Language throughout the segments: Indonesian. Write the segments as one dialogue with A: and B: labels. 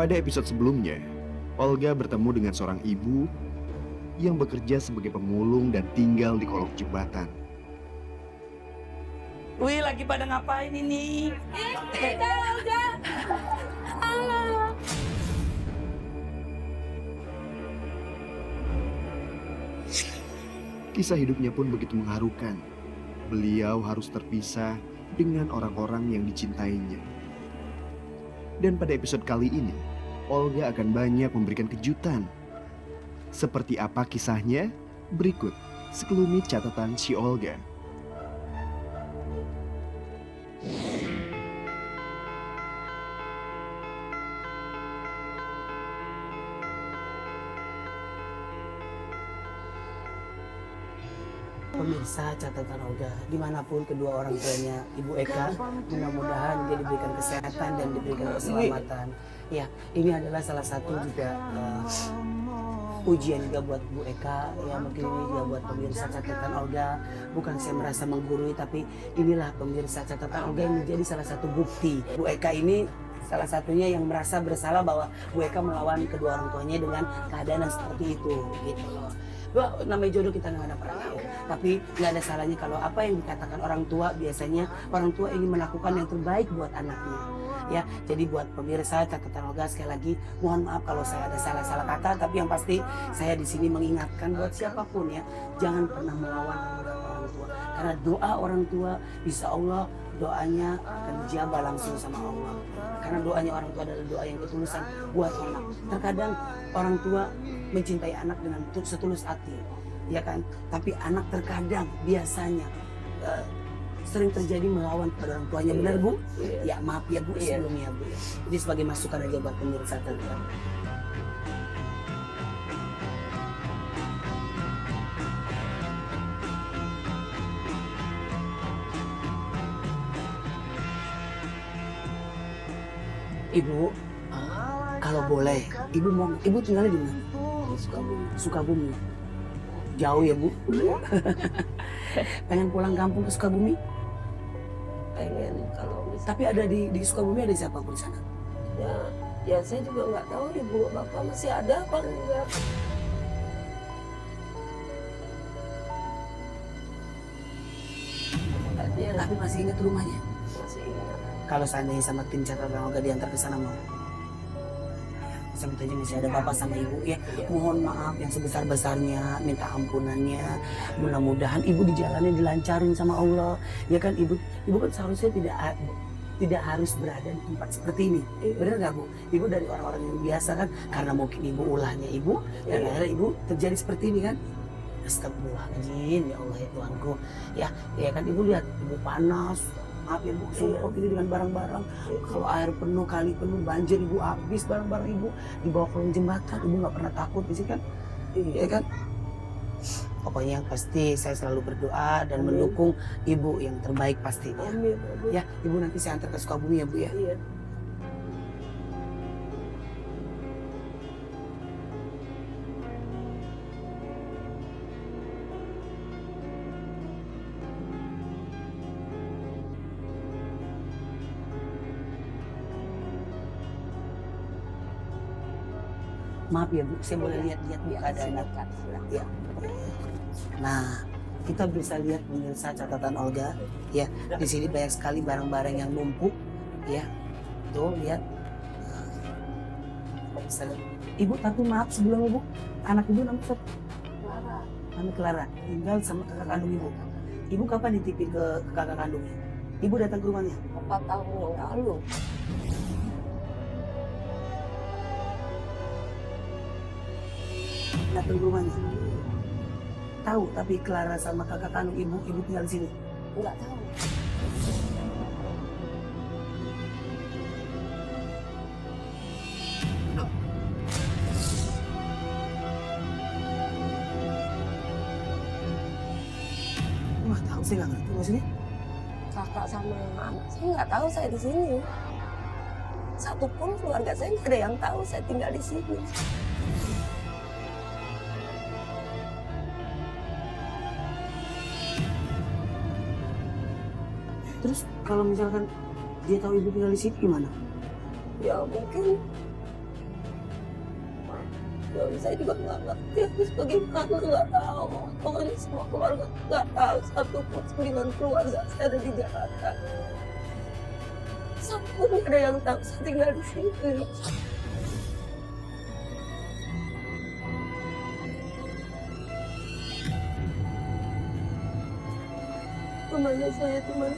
A: Pada episode sebelumnya, Olga bertemu dengan seorang ibu yang bekerja sebagai pemulung dan tinggal di kolong jembatan.
B: Wih, lagi pada ngapain ini?
C: Udah. Allah.
A: Kisah hidupnya pun begitu mengharukan. Beliau harus terpisah dengan orang-orang yang dicintainya. Dan pada episode kali ini, Olga akan banyak memberikan kejutan. Seperti apa kisahnya? Berikut sekelumit catatan si Olga.
D: Pemirsa catatan Olga, dimanapun kedua orang tuanya Ibu Eka, mudah-mudahan dia diberikan kesehatan dan diberikan keselamatan. Ya, ini adalah salah satu juga ujian juga buat Bu Eka. Ya, mungkin ini juga buat pemirsa catatan Olga. Bukan saya merasa menggurui, tapi inilah pemirsa catatan Olga yang menjadi salah satu bukti. Bu Eka ini salah satunya yang merasa bersalah bahwa Bu Eka melawan kedua orang tuanya dengan keadaan yang seperti itu, gitu loh. Namanya jodoh kita nggak ada pernah tahu. Tapi nggak ada salahnya kalau apa yang dikatakan orang tua, biasanya orang tua ingin melakukan yang terbaik buat anaknya. Ya, jadi buat pemirsa catatan Olga sekali lagi, mohon maaf kalau saya ada salah-salah kata, tapi yang pasti saya di sini mengingatkan buat siapapun ya, jangan pernah melawan orang tua. Karena doa orang tua, insya Allah doanya akan dijabah langsung sama Allah. Karena doanya orang tua adalah doa yang ketulusan buat anak. Terkadang orang tua mencintai anak dengan setulus hati, ya kan? Tapi anak terkadang biasanya sering terjadi melawan kepada orang tuanya, benar Bu? Ya maaf ya Bu sebelumnya Bu. Jadi sebagai masukan aja buat pemirsa terlihat. Ibu, kalau boleh, ibu tinggalnya di mana?
C: Sukabumi.
D: Sukabumi. Jauh ya Bu? Pengen pulang kampung ke Sukabumi?
C: Pengen kalau misalnya.
D: Tapi ada di Sukabumi ada siapa Bu di sana?
C: Ya saya juga nggak tahu ibu bapak masih ada apa enggak.
D: Tapi masih ingat rumahnya?
C: Masih ingat.
D: Kalau seandainya sama tim catatan Olga diantar ke sana mau? Saya minta aja masih ada bapak sama ibu ya. Mohon maaf yang sebesar-besarnya, minta ampunannya. Mudah-mudahan ibu di jalannya dilancarin sama Allah. Ya kan ibu kan seharusnya tidak harus berada di tempat seperti ini. Benar nggak Bu? Ibu dari orang-orang yang biasa kan, karena mungkin ibu ulahnya ibu, dan akhirnya ibu terjadi seperti ini kan. Astagfirullahaladzim, ya Allah ya Tuhanku. Ya kan ibu lihat, ibu panas. Maaf ya Bu, sumpah ini dengan barang-barang. Kalau air penuh, kali penuh, banjir ibu habis barang-barang ibu. Dibawa ke jembatan, ibu nggak pernah takut di sini kan? Iya kan? Pokoknya yang pasti saya selalu berdoa dan mendukung ibu yang terbaik pastinya.
C: Amin.
D: Ya, ibu nanti saya antar ke Sukabumi ya Bu ya.
C: Iya.
D: Maaf ya Bu, saya boleh lihat-lihat Bu keadaannya. Ya. Nah, kita bisa lihat pemirsa catatan Olga, ya di sini banyak sekali barang-barang yang numpuk, ya. Tuh lihat. Ibu tapi maaf sebelum Ibu, anak Ibu namanya siapa?
C: Clara.
D: Namanya Clara, tinggal sama kakak kandung Ibu. Ibu kapan dititipin ke kakak kandungnya? Ibu datang ke rumahnya?
C: 4 tahun yang lalu.
D: Datang ke rumahnya? Tahu, tapi Clara sama kakak kandung Ibu tinggal di sini?
C: Nggak tahu.
D: Nggak tahu, saya nggak ngerti maksudnya.
C: Kakak sama anak saya nggak tahu saya di sini. Satupun keluarga saya nggak ada yang tahu saya tinggal di sini.
D: Terus kalau misalkan dia tahu Ibu tinggal di sini gimana?
C: Ya mungkin Suami saya juga nggak ngerti habis bagaimana, nggak tahu. Pokoknya semua keluarga nggak tahu, satu pun 9 keluarga saya ada di Jakarta. Satu pun nggak ada yang tahu saya tinggal di sini. Kemana saya teman,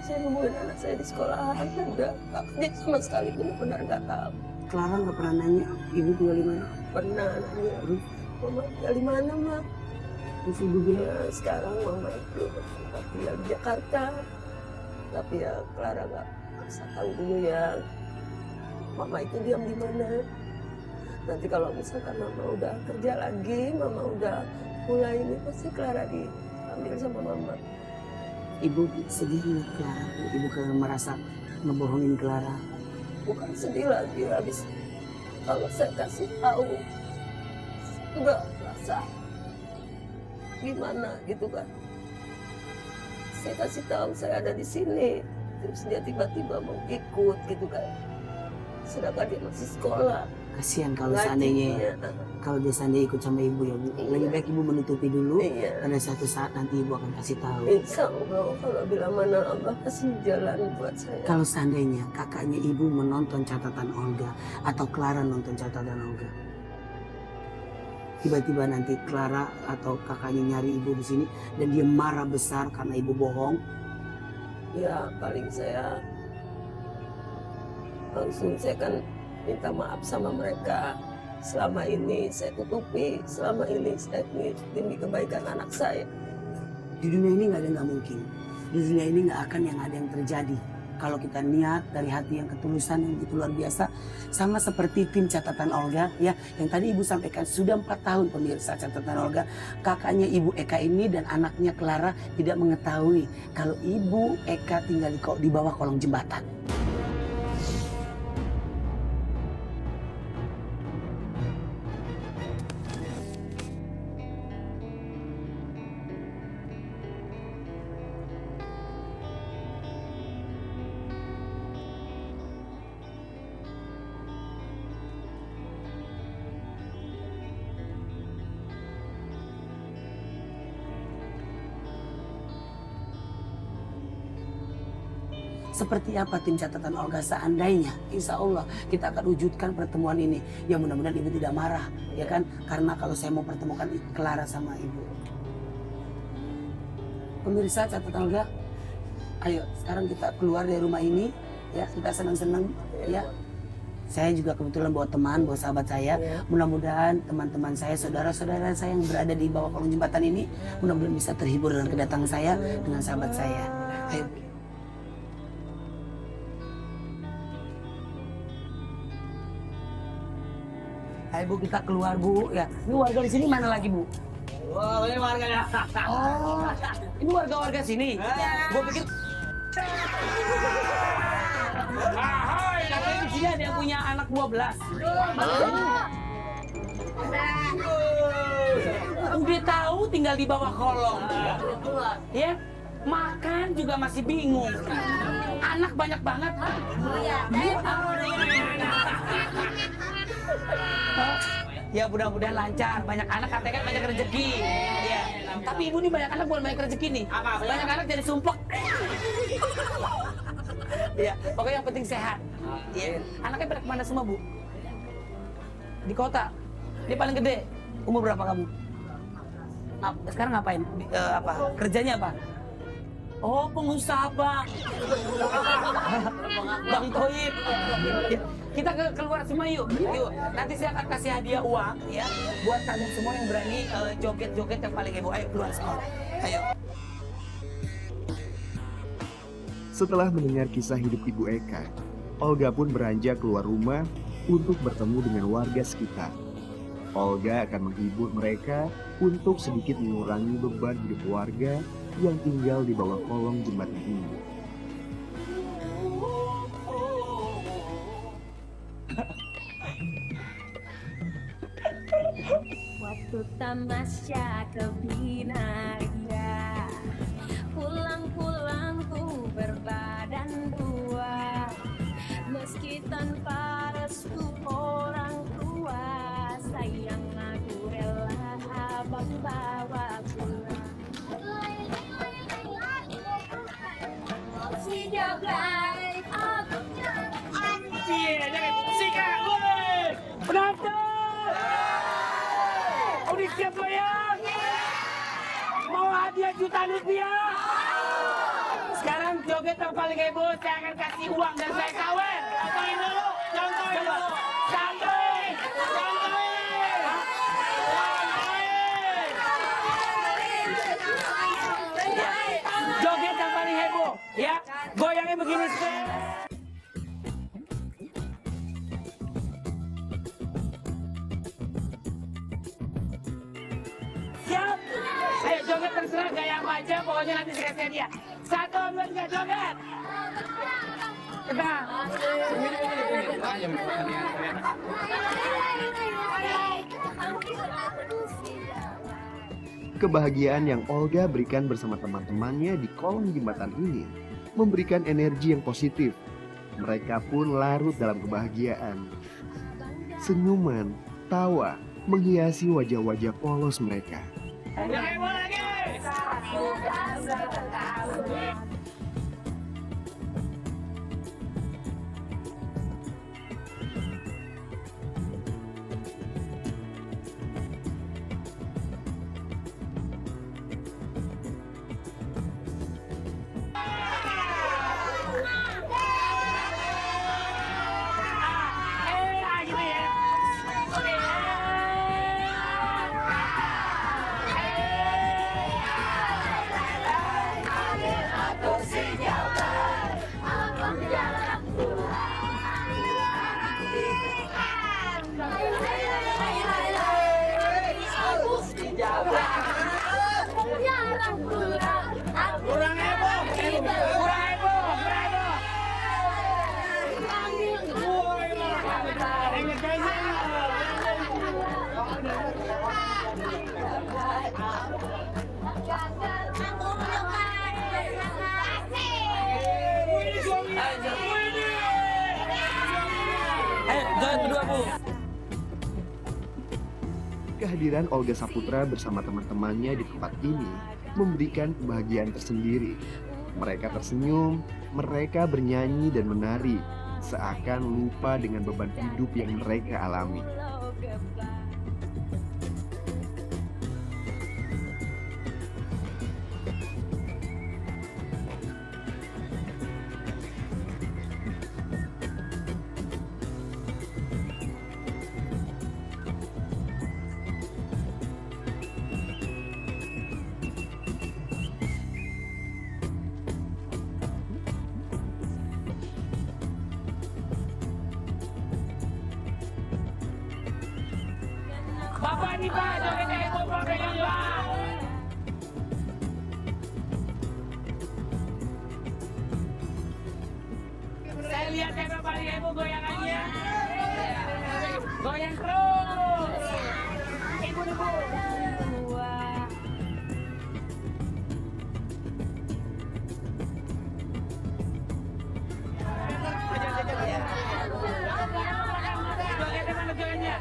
C: saya nemuin anak saya di sekolahan, udah dia sama sekali benar-benar nggak tahu.
D: Clara nggak pernah nanya ibu tinggal di mana.
C: Pernah nanya, mama tinggal di mana, Mak?
D: Terus ibu bilang,
C: Ya sekarang mama itu tinggal di Jakarta, tapi ya Clara nggak bisa tahu dulu ya mama itu diam di mana. Nanti kalau misalkan mama udah kerja lagi, mama udah mulai ini, pasti Clara diambil sama mama.
D: ibu sedih nggak Clara? Ibu karena merasa ngebohongin Clara.
C: Bukan sedih lagi, habis kalau saya kasih tahu udah rasa gimana gitu kan. Saya kasih tahu saya ada di sini, terus dia tiba-tiba mau ikut gitu kan, sedangkan dia masih sekolah.
D: Kasihan kalau
C: Ngaji,
D: seandainya
C: ya.
D: kalau dia seandainya ikut sama ibu ya Bu. Lebih
C: Iya.
D: baik ibu menutupi dulu
C: Iya.
D: karena suatu saat nanti ibu akan kasih tahu.
C: Insya Allah kalau bila mana Allah kasih jalan buat saya.
D: Kalau seandainya kakaknya ibu menonton catatan Olga atau Clara nonton catatan Olga, tiba-tiba nanti Clara atau kakaknya nyari ibu di sini dan dia marah besar karena ibu bohong,
C: Ya paling saya langsung saya kan minta maaf sama mereka. Selama ini saya tutupi, selama ini saya demi kebaikan anak saya.
D: di dunia ini nggak ada yang nggak mungkin. Di dunia ini nggak akan yang ada yang terjadi. Kalau kita niat dari hati yang ketulusan yang begitu luar biasa, sama seperti tim catatan Olga ya, yang tadi ibu sampaikan sudah 4 tahun pemirsa catatan Olga, kakaknya ibu Eka ini dan anaknya Clara tidak mengetahui kalau ibu Eka tinggal di bawah kolong jembatan. Seperti apa tim catatan Olga seandainya insya Allah kita akan wujudkan pertemuan ini. Ya mudah-mudahan ibu tidak marah ya kan, karena kalau saya mau pertemukan Clara sama ibu. Pemirsa catatan Olga, ayo sekarang kita keluar dari rumah ini ya, kita senang-senang ya. Saya juga kebetulan bawa teman, bawa sahabat saya. Mudah-mudahan teman-teman saya, saudara-saudara saya yang berada di bawah kolong jembatan ini mudah-mudahan bisa terhibur dengan kedatangan saya dengan sahabat saya. Ayo. Ayo Bu, kita keluar Bu ya. Ini warga di sini mana lagi Bu?
B: Wah, ini warganya.
D: Oh, ini warga-warga sini. Gue pikir katanya di sini ada yang punya anak 12. Udah tahu tinggal di bawah kolong. Ya, makan juga masih bingung. Anak banyak banget. Ya mudah-mudahan lancar, banyak anak katanya kan banyak rezeki. Ya. Tapi ibu nih banyak anak bukan banyak rezeki nih. Banyak anak jadi sumpek. Ya, pokoknya yang penting sehat. Ya. Anaknya pada kemana semua Bu? Di kota. Dia paling gede. Umur berapa kamu? Sekarang ngapain? Apa? Kerjanya apa? Oh, pengusaha bang. Bang Toib. Ya. Kita keluar semua yuk. Yuk. Nanti saya akan kasih hadiah uang ya buat kalian semua yang berani joget-joget yang paling heboh. Ayo keluar semua. Ayo.
A: Setelah mendengar kisah hidup Ibu Eka, Olga pun beranjak keluar rumah untuk bertemu dengan warga sekitar. Olga akan menghibur mereka untuk sedikit mengurangi beban hidup warga yang tinggal di bawah kolong jembatan ini.
E: Waktu tamasya ke Binaria, pulang-pulang ku berbadan dua, meski tanpa restu orang tua. Saya
F: Udah siap goyang? Mau hadiah jutaan rupiah? Sekarang joget yang paling heboh, saya akan kasih uang dan saya kawin. Contohin dulu, contohin dulu. Contohin, contohin. Joget yang paling heboh, ya. Goyangnya begini sih. Siap? Ayo joget terserah gaya apa aja, pokoknya nanti saya kasih dia. 1, 2, 3, joget. Kita.
A: Kebahagiaan yang Olga berikan bersama teman-temannya di kolong jembatan ini memberikan energi yang positif. Mereka pun larut dalam kebahagiaan. Senyuman, tawa, menghiasi wajah-wajah polos mereka.
F: Yang heboh lagi. Gitu ya. Kurang heboh, kurang heboh, kurang heboh. Ayo, joget berdua, Bu.
A: Kehadiran Olga Saputra bersama teman-temannya di tempat ini memberikan kebahagiaan tersendiri. Mereka tersenyum, mereka bernyanyi dan menari, seakan lupa dengan beban hidup yang mereka alami.
F: Bapak nih Pak, jogetnya heboh Pak, pegang Pak. Saya lihat yang paling heboh goyangannya. Goyang terus. Ibu-ibu. Jogetnya mana jogetnya?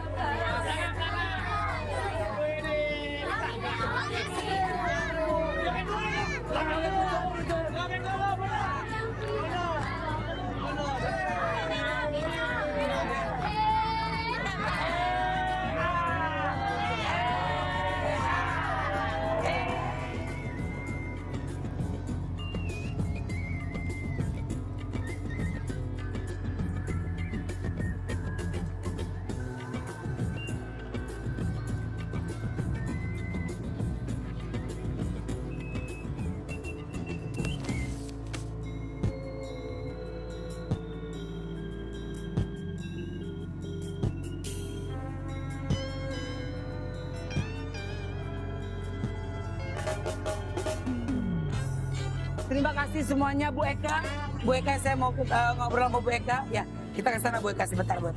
F: Terima kasih semuanya Bu Eka. Bu Eka, saya mau ngobrol sama Bu Eka. Ya, kita ke sana Bu Eka sebentar, Bu.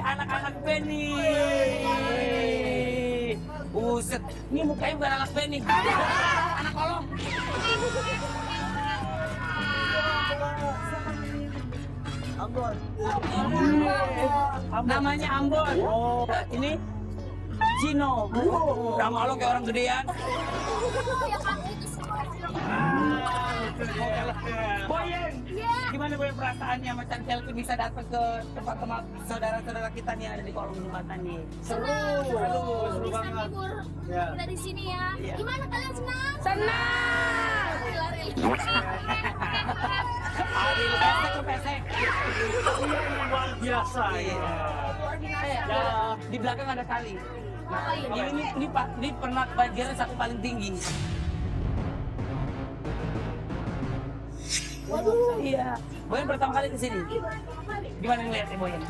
F: Anak-anak Benny. Buset, ini mukanya bukan anak Benny. Anak kolong. Ambon. Namanya Ambon. Ini Cino. Nama lo kayak orang gedean. Boyen, gimana Boyen perasaannya macam Chelsea bisa datang ke tempat-tempat saudara-saudara kita nih yang ada di kolong jembatan nih? Seru
E: Bisa
F: banget.
E: libur
F: Ya.
E: kita di sini ya.
F: Iya.
E: Gimana kalian senang?
F: Senang!
E: Lari-lari.
F: Adil pesek. Luar biasa ya. Ya, di belakang ada kali.
E: Oh, iya.
F: Ini pernah banjirnya satu paling tinggi.
E: Waduh.
F: Iya. Boyen pertama kali ke sini. Gimana ngeliatnya Boyen?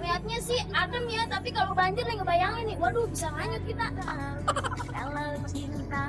E: Lihatnya sih adem ya, tapi kalau banjir nih ngebayangin nih, waduh bisa hanyut kita. Kalau pas kita.